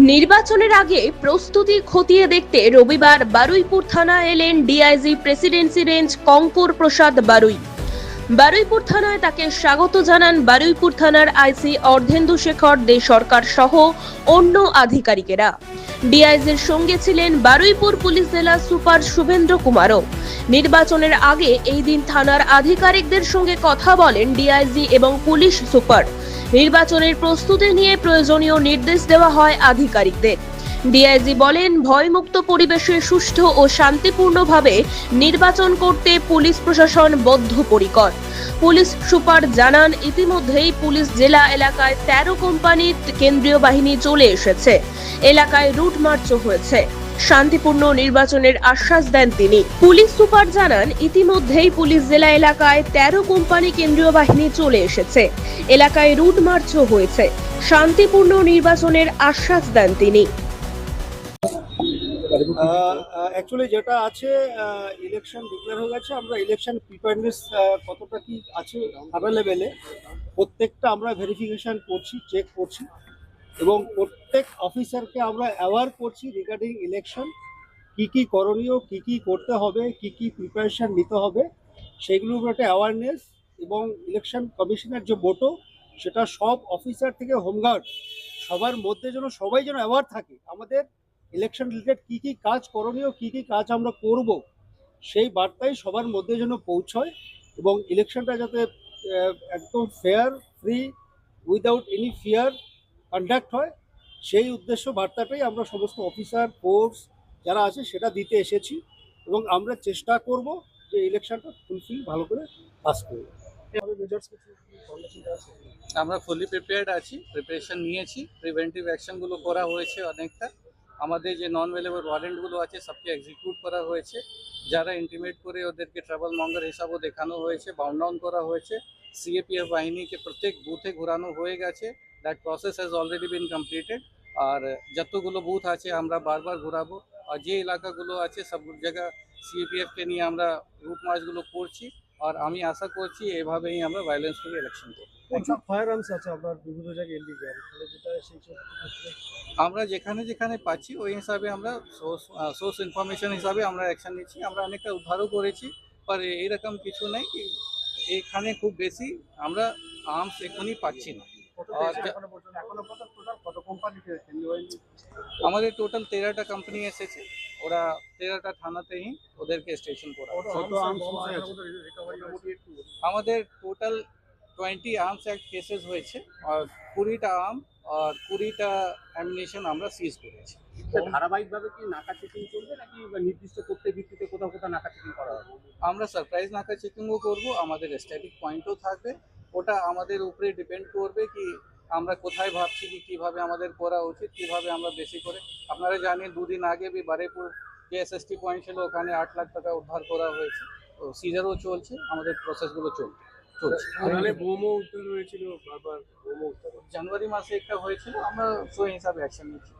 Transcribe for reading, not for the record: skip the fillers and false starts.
নির্বাচনের আগে প্রস্তুতি খতিয়ে দেখতে রবিবার বারুইপুর থানা এলেন ডিআইজি প্রেসিডেন্সি রেঞ্জ কঙ্কর প্রসাদ বারুই। বারুইপুর থানায় তাকে স্বাগত জানান বারুইপুর থানার আইসি অর্ধেন্দু শেখর দে সরকার সহ অন্য আধিকারিকেরা। ডিআইজির সঙ্গে ছিলেন বারুইপুর পুলিশ জেলা সুপার শুভেন্দ্র কুমারও। নির্বাচনের আগে এই দিন থানার আধিকারিকদের সঙ্গে কথা বলেন ডিআইজি এবং পুলিশ সুপার। নির্বাচনের প্রস্তুতি নিয়ে প্রয়োজনীয় নির্দেশ দেওয়া হয় আধিকারিকদের। ডিআইজি বলেন, ভয়মুক্ত পরিবেশে সুষ্ঠু ও শান্তিপূর্ণভাবে নির্বাচন করতে পুলিশ প্রশাসন বদ্ধপরিকর। পুলিশ সুপার জানান, ইতিমধ্যেই পুলিশ জেলা এলাকায় 13 কোম্পানির কেন্দ্রীয় বাহিনী চলে এসেছে। এলাকায় রুট মার্চও হয়েছে। শান্তিপূর্ণ নির্বাচনের আশ্বাস দেন তিনি। পুলিশ সুপার জানান, ইতিমধ্যেই পুলিশ জেলা এলাকায় 13 কোম্পানি কেন্দ্রীয় বাহিনী চলে এসেছে। এলাকায় রুট মার্চও হয়েছে। শান্তিপূর্ণ নির্বাচনের আশ্বাস দেন তিনি। অ্যাকচুয়ালি যেটা আছে, ইলেকশন ডিক্লেয়ার হয়ে গেছে। আমরা ইলেকশন প্রিপারেডনেস কতটা কি আছে অ্যাভেলেবেলে প্রত্যেকটা আমরা ভেরিফিকেশন করছি, চেক করছি এবং প্রত্যেক অফিসারকে আমরা অ্যাওয়ার করছি রিগার্ডিং ইলেকশন, কি করণীয়, কি করতে হবে, কি প্রিপারেশন নিতে হবে, সেইগুলোর একটা অ্যাওয়ারনেস। এবং ইলেকশন কমিশনের যে মোটো, সেটা সব অফিসার থেকে হোমগার্ড সবার মধ্যে যেন সবাই যেন অ্যাওয়ার থাকে আমাদের ইলেকশন রিলেটেড কি কাজ করণীয়, কি কাজ আমরা করব, সেই বার্তাই সবার মধ্যে যেন পৌঁছয় এবং ইলেকশনটা যাতে একদম fair, free, without any fear conduct হয়, সেই উদ্দেশ্য বার্তাটাই আমরা সমস্ত অফিসার ফোর্স যারা আছে সেটা দিতে এসেছি এবং আমরা চেষ্টা করব যে ইলেকশনটা ফুলফিল ভালো করে পাস করব। আমরা ফুলি প্রিপেয়ার্ড আছি, প্রিপারেশন নিয়েছি, প্রিভেন্টিভ অ্যাকশনগুলো করা হয়েছে অনেকটা। আমাদের যে নন অ্যাভেলেবল ওয়ারেন্টগুলো আছে সবকে এক্সিকিউট করা হয়েছে। যারা ইন্টিমেট করে ওদেরকে ট্রাভেল মঙ্গার হিসাবেও দেখানো হয়েছে, বাউন্ড ডাউন করা হয়েছে। সিএপিএফ বাহিনীকে প্রত্যেক বুথে ঘোরানো হয়ে গেছে। That process has already been completed. আর যতগুলো বুথ আছে আমরা বারবার ঘোরাবো। আর যে এলাকাগুলো আছে সব জায়গা সিএপিএফকে নিয়ে আমরা রুট মার্চগুলো করছি। আর আমি আশা করছি এভাবেই আমরা ভায়োলেন্স ফ্রি ইলেকশন করব। ফায়ার আর্মস আছে আপনার বিভিন্ন জায়গায় ইলিগাল, যেটা সেই আমরা যেখানে যেখানে পাচ্ছি ওই হিসাবে আমরা সোর্স ইনফরমেশন হিসাবে আমরা অ্যাকশন নিচ্ছি। আমরা অনেকটা উদ্ধারও করেছি, पर এইরকম কিছু নেই কি এখানে খুব বেশি আমরা আর্মস এখনই পাচ্ছি না। আর আমাদের টোটাল 13টা কোম্পানি এসেছে, ওরা 13টা থানাতেই ওদেরকে স্টেশন করা। আমাদের টোটাল 20 আর্মস অ্যাক্ট কেসেস হয়েছে আর 20টা আর্ম আর 20টা অ্যামিনেশন আমরা সিজ করেছি। ধারাবাহিকভাবে কি নাকা চেকিং চলবে নাকি নির্দিষ্ট তথ্যের ভিত্তিতে কোথাও কোথাও নাকা চেকিং করা হবে? আমরা সারপ্রাইজ নাকা চেকিংও করব, আমাদের স্ট্যাটিক পয়েন্টও থাকবে। ওটা আমাদের উপরে ডিপেন্ড করবে কি আমরা কোথায় ভাবছি কি কীভাবে আমাদের করা উচিত, কীভাবে আমরা বেশি করে। আপনারা জানেন 2 দিন আগে भी বারুইপুর যে এসএসটি পয়েন্ট ছিল ওখানে 8 লাখ টাকা উদ্ধার করা হয়েছে। তো সিজারও চলছে, আমাদের প্রসেসগুলো চলছে। বোমও উত্তোলন হয়েছিল, বারবার বোমও জানুয়ারি মাসে একটা হয়েছিল, আমরা সেই হিসাবে অ্যাকশন নিচ্ছি।